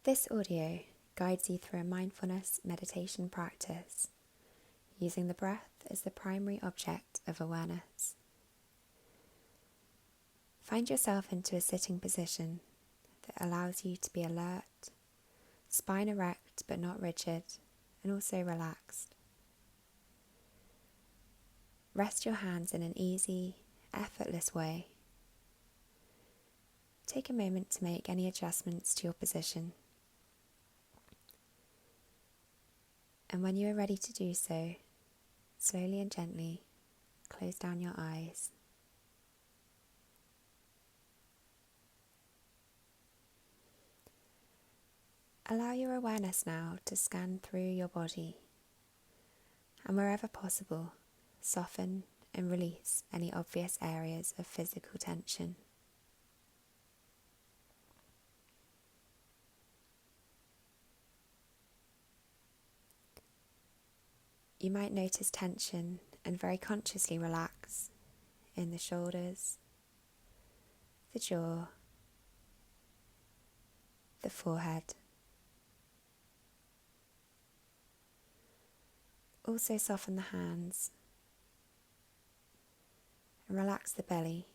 This audio guides you through a mindfulness meditation practice, using the breath as the primary object of awareness. Find yourself into a sitting position that allows you to be alert, spine erect but not rigid, and also relaxed. Rest your hands in an easy, effortless way. Take a moment to make any adjustments to your position. And when you are ready to do so, slowly and gently close down your eyes. Allow your awareness now to scan through your body, and wherever possible, soften and release any obvious areas of physical tension. You might notice tension and very consciously relax in the shoulders, the jaw, the forehead. Also soften the hands and relax the belly,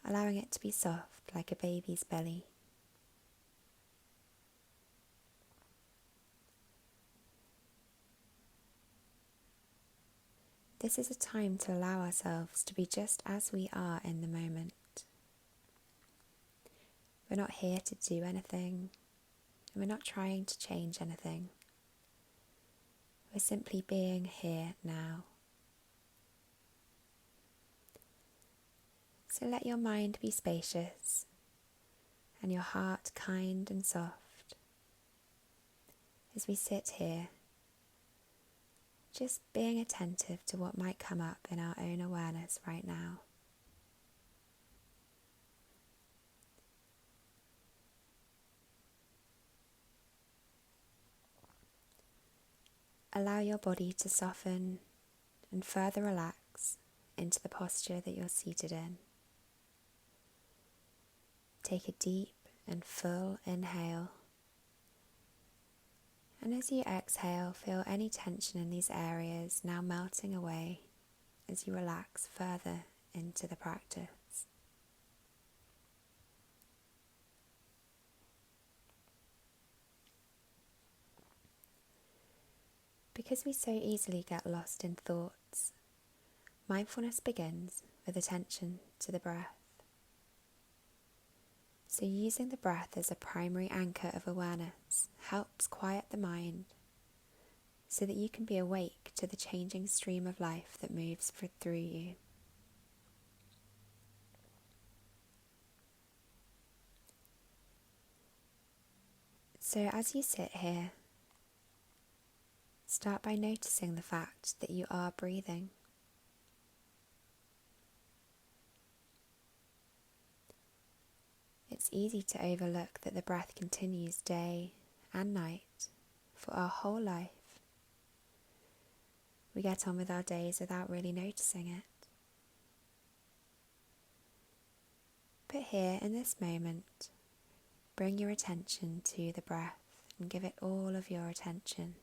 allowing it to be soft like a baby's belly. This is a time to allow ourselves to be just as we are in the moment. We're not here to do anything, and we're not trying to change anything. We're simply being here now. So let your mind be spacious and your heart kind and soft as we sit here, just being attentive to what might come up in our own awareness right now. Allow your body to soften and further relax into the posture that you're seated in. Take a deep and full inhale. And as you exhale, feel any tension in these areas now melting away as you relax further into the practice. Because we so easily get lost in thoughts, mindfulness begins with attention to the breath. So using the breath as a primary anchor of awareness helps quiet the mind so that you can be awake to the changing stream of life that moves through you. So as you sit here, start by noticing the fact that you are breathing. It's easy to overlook that the breath continues day and night for our whole life. We get on with our days without really noticing it. But here in this moment, bring your attention to the breath and give it all of your attention.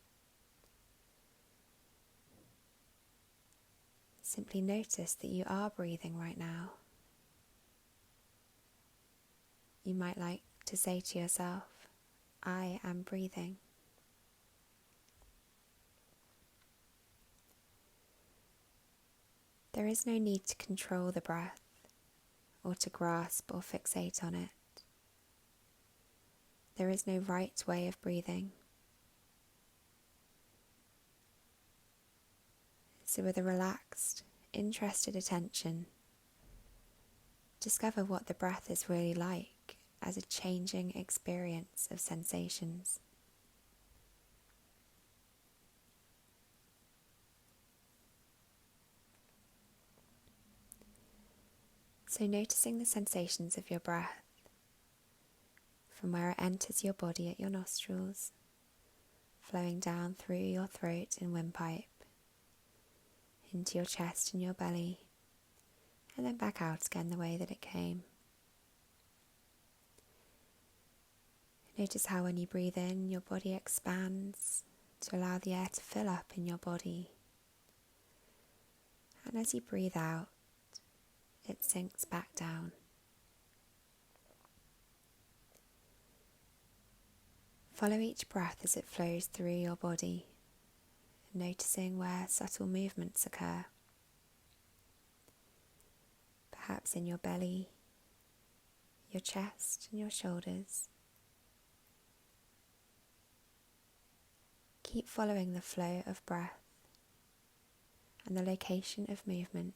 Simply notice that you are breathing right now. You might like to say to yourself, I am breathing. There is no need to control the breath or to grasp or fixate on it. There is no right way of breathing. So with a relaxed, interested attention, discover what the breath is really like as a changing experience of sensations. So noticing the sensations of your breath, from where it enters your body at your nostrils, flowing down through your throat and windpipe, into your chest and your belly, and then back out again the way that it came. Notice how when you breathe in, your body expands to allow the air to fill up in your body. And as you breathe out, it sinks back down. Follow each breath as it flows through your body, noticing where subtle movements occur. Perhaps in your belly, your chest and your shoulders. Keep following the flow of breath and the location of movement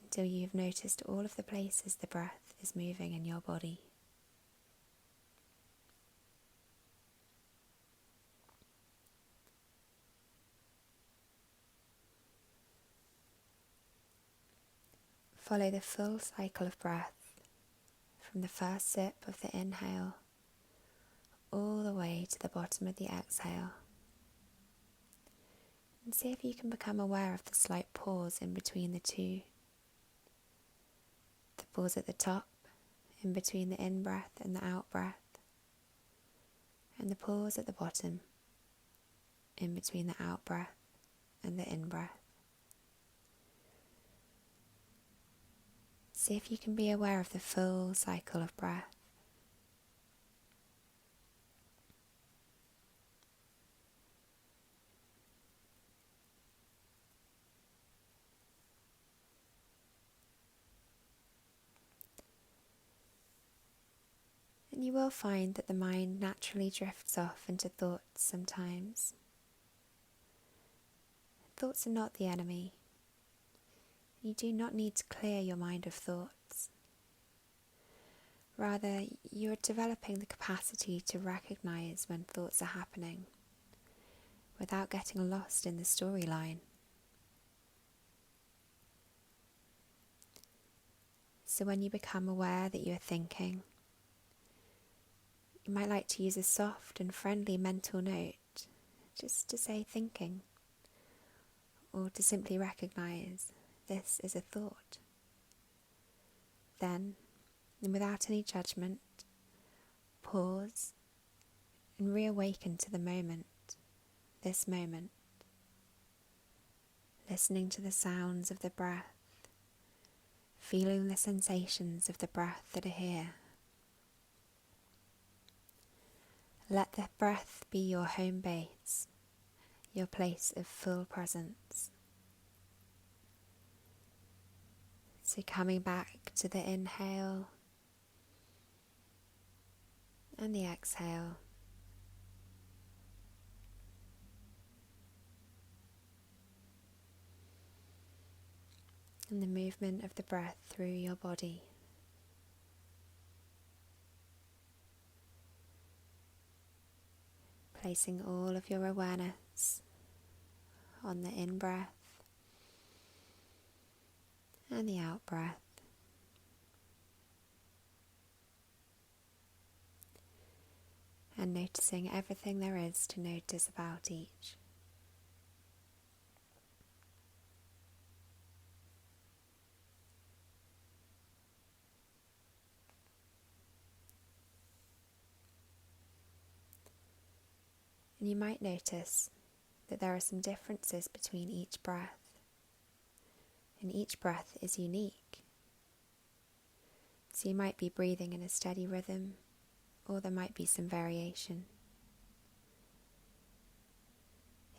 until you've noticed all of the places the breath is moving in your body. Follow the full cycle of breath from the first sip of the inhale all the way to the bottom of the exhale. And see if you can become aware of the slight pause in between the two. The pause at the top, in between the in-breath and the out-breath. And the pause at the bottom, in between the out-breath and the in-breath. See if you can be aware of the full cycle of breath. And you will find that the mind naturally drifts off into thoughts sometimes. Thoughts are not the enemy. You do not need to clear your mind of thoughts. Rather, you are developing the capacity to recognize when thoughts are happening without getting lost in the storyline. So when you become aware that you are thinking, you might like to use a soft and friendly mental note just to say thinking, or to simply recognize this is a thought. Then, and without any judgment, pause and reawaken to the moment, this moment, listening to the sounds of the breath, feeling the sensations of the breath that are here. Let the breath be your home base, your place of full presence. So coming back to the inhale and the exhale. And the movement of the breath through your body. Placing all of your awareness on the in-breath and the out-breath. And noticing everything there is to notice about each. And you might notice that there are some differences between each breath. And each breath is unique. So you might be breathing in a steady rhythm, or there might be some variation.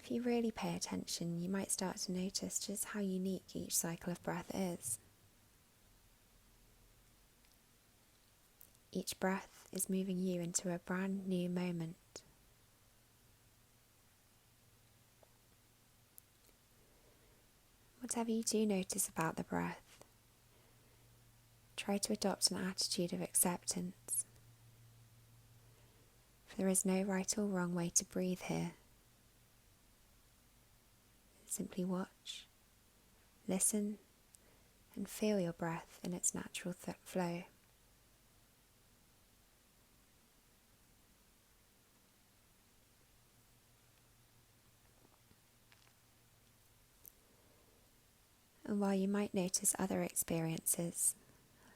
If you really pay attention, you might start to notice just how unique each cycle of breath is. Each breath is moving you into a brand new moment. Whatever you do notice about the breath, try to adopt an attitude of acceptance. For there is no right or wrong way to breathe here. Simply watch, listen, and feel your breath in its natural flow. And while you might notice other experiences,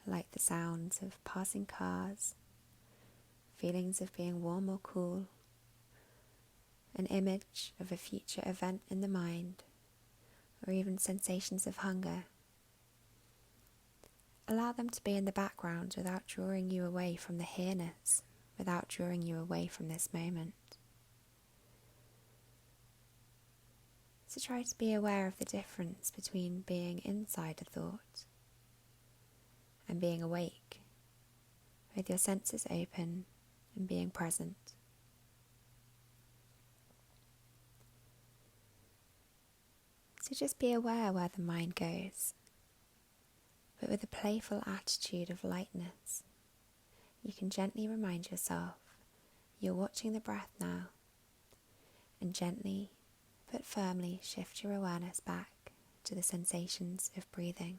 like the sounds of passing cars, feelings of being warm or cool, an image of a future event in the mind, or even sensations of hunger. Allow them to be in the background without drawing you away from the here-ness, without drawing you away from this moment. So try to be aware of the difference between being inside a thought and being awake, with your senses open and being present. So just be aware where the mind goes, but with a playful attitude of lightness. You can gently remind yourself you're watching the breath now, and gently but firmly shift your awareness back to the sensations of breathing.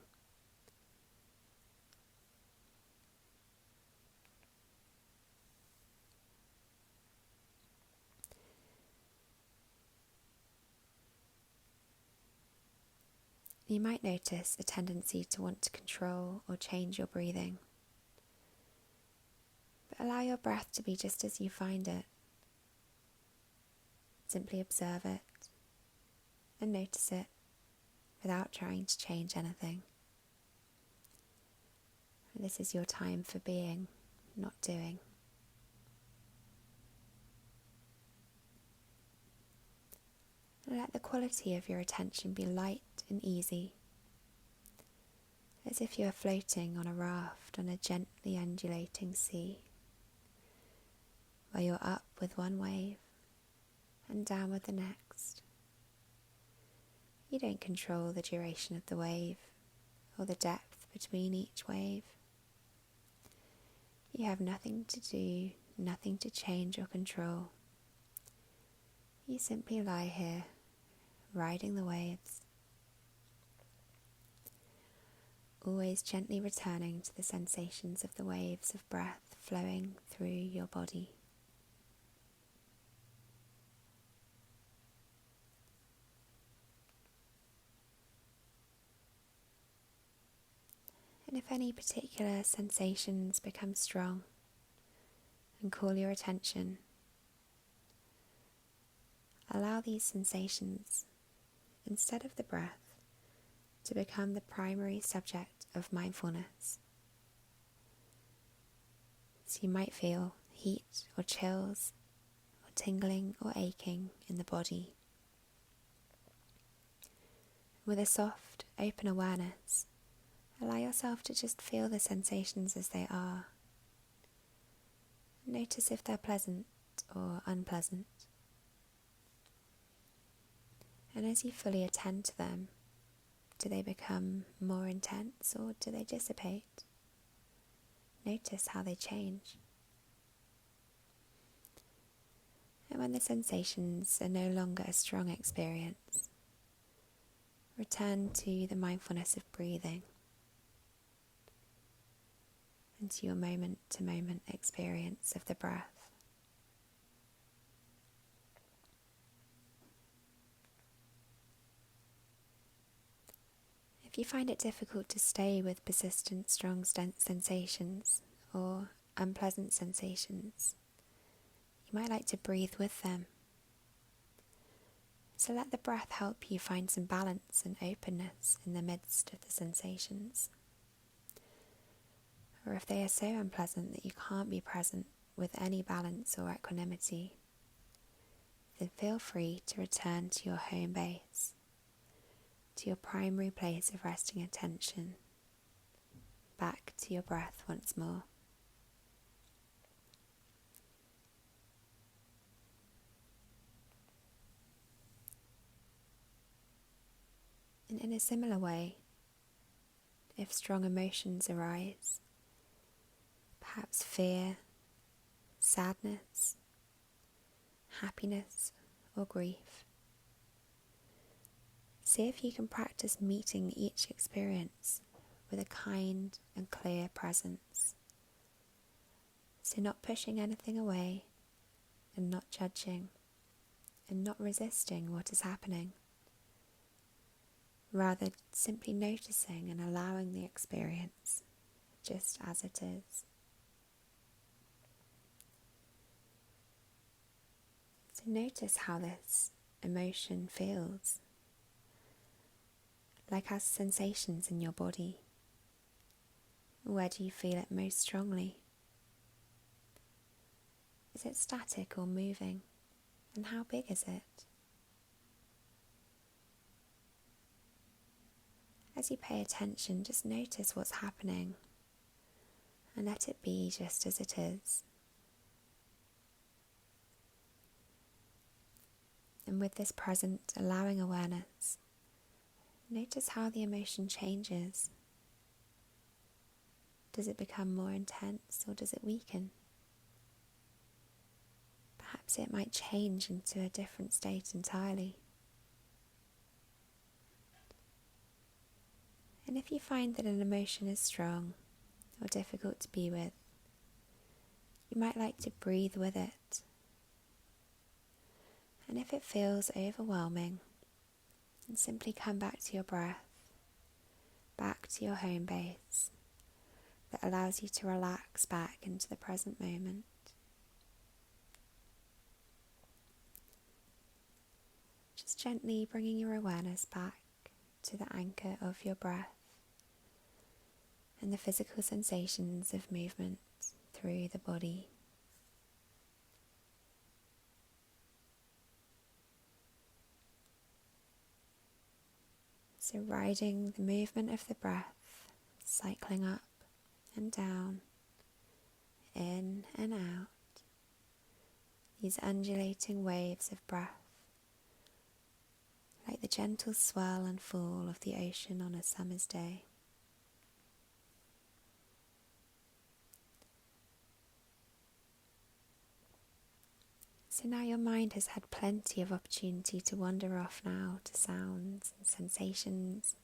You might notice a tendency to want to control or change your breathing, but allow your breath to be just as you find it. Simply observe it and notice it without trying to change anything. This is your time for being, not doing. And let the quality of your attention be light and easy, as if you are floating on a raft on a gently undulating sea, where you're up with one wave and down with the next. You don't control the duration of the wave or the depth between each wave. You have nothing to do, nothing to change or control. You simply lie here, riding the waves, always gently returning to the sensations of the waves of breath flowing through your body. And if any particular sensations become strong and call your attention, allow these sensations, instead of the breath, to become the primary subject of mindfulness. So you might feel heat or chills, or tingling or aching in the body. With a soft, open awareness, allow yourself to just feel the sensations as they are. Notice if they're pleasant or unpleasant. And as you fully attend to them, do they become more intense or do they dissipate? Notice how they change. And when the sensations are no longer a strong experience, return to the mindfulness of breathing and to your moment-to-moment experience of the breath. If you find it difficult to stay with persistent, strong sensations or unpleasant sensations, you might like to breathe with them. So let the breath help you find some balance and openness in the midst of the sensations. Or if they are so unpleasant that you can't be present with any balance or equanimity, then feel free to return to your home base, to your primary place of resting attention, back to your breath once more. And in a similar way, if strong emotions arise, perhaps fear, sadness, happiness, or grief, see if you can practice meeting each experience with a kind and clear presence. So not pushing anything away, and not judging, and not resisting what is happening. Rather, simply noticing and allowing the experience just as it is. So notice how this emotion feels, like as sensations in your body. Where do you feel it most strongly? Is it static or moving? And how big is it? As you pay attention, just notice what's happening and let it be just as it is. And with this present, allowing awareness, notice how the emotion changes. Does it become more intense or does it weaken? Perhaps it might change into a different state entirely. And if you find that an emotion is strong or difficult to be with, you might like to breathe with it. And if it feels overwhelming, then simply come back to your breath, back to your home base that allows you to relax back into the present moment. Just gently bringing your awareness back to the anchor of your breath and the physical sensations of movement through the body. So riding the movement of the breath, cycling up and down, in and out, these undulating waves of breath, like the gentle swell and fall of the ocean on a summer's day. So now your mind has had plenty of opportunity to wander off now to sounds and sensations,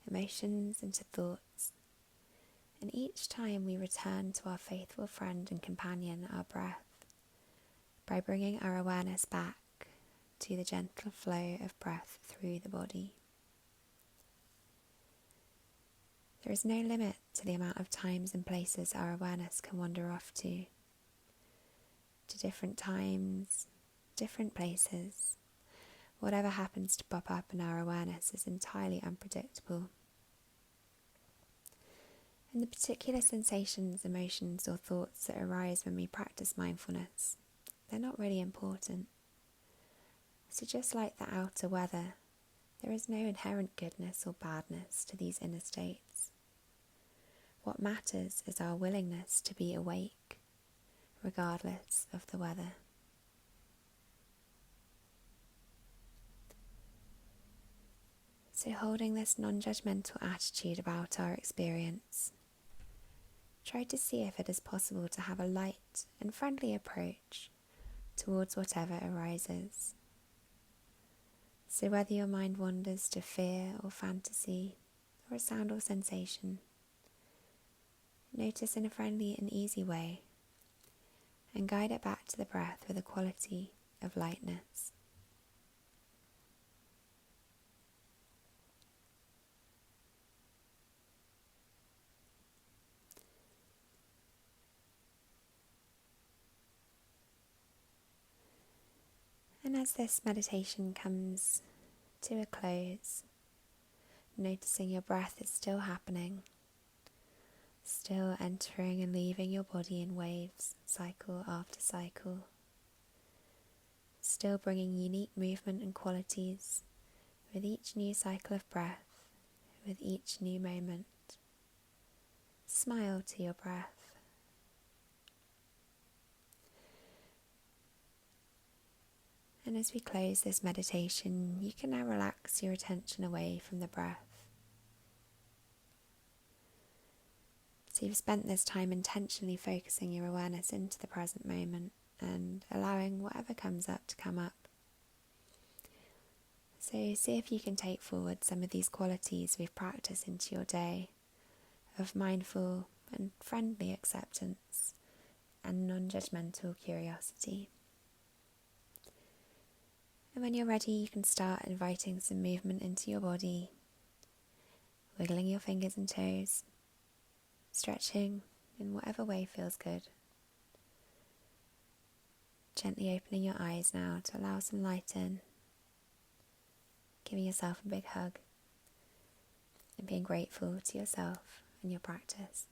emotions and to thoughts. And each time we return to our faithful friend and companion, our breath, by bringing our awareness back to the gentle flow of breath through the body. There is no limit to the amount of times and places our awareness can wander off to different times, different places. Whatever happens to pop up in our awareness is entirely unpredictable. And the particular sensations, emotions or thoughts that arise when we practice mindfulness, they're not really important. So just like the outer weather, there is no inherent goodness or badness to these inner states. What matters is our willingness to be awake, regardless of the weather. So holding this non-judgmental attitude about our experience, try to see if it is possible to have a light and friendly approach towards whatever arises. So whether your mind wanders to fear or fantasy, or a sound or sensation, notice in a friendly and easy way, and guide it back to the breath with a quality of lightness. And as this meditation comes to a close, noticing your breath is still happening, still entering and leaving your body in waves, cycle after cycle, still bringing unique movement and qualities with each new cycle of breath, with each new moment. Smile to your breath. And as we close this meditation, you can now relax your attention away from the breath. So you've spent this time intentionally focusing your awareness into the present moment and allowing whatever comes up to come up. So see if you can take forward some of these qualities we've practiced into your day of mindful and friendly acceptance and non-judgmental curiosity. And when you're ready, you can start inviting some movement into your body, wiggling your fingers and toes, stretching in whatever way feels good. Gently opening your eyes now to allow some light in, giving yourself a big hug and being grateful to yourself and your practice.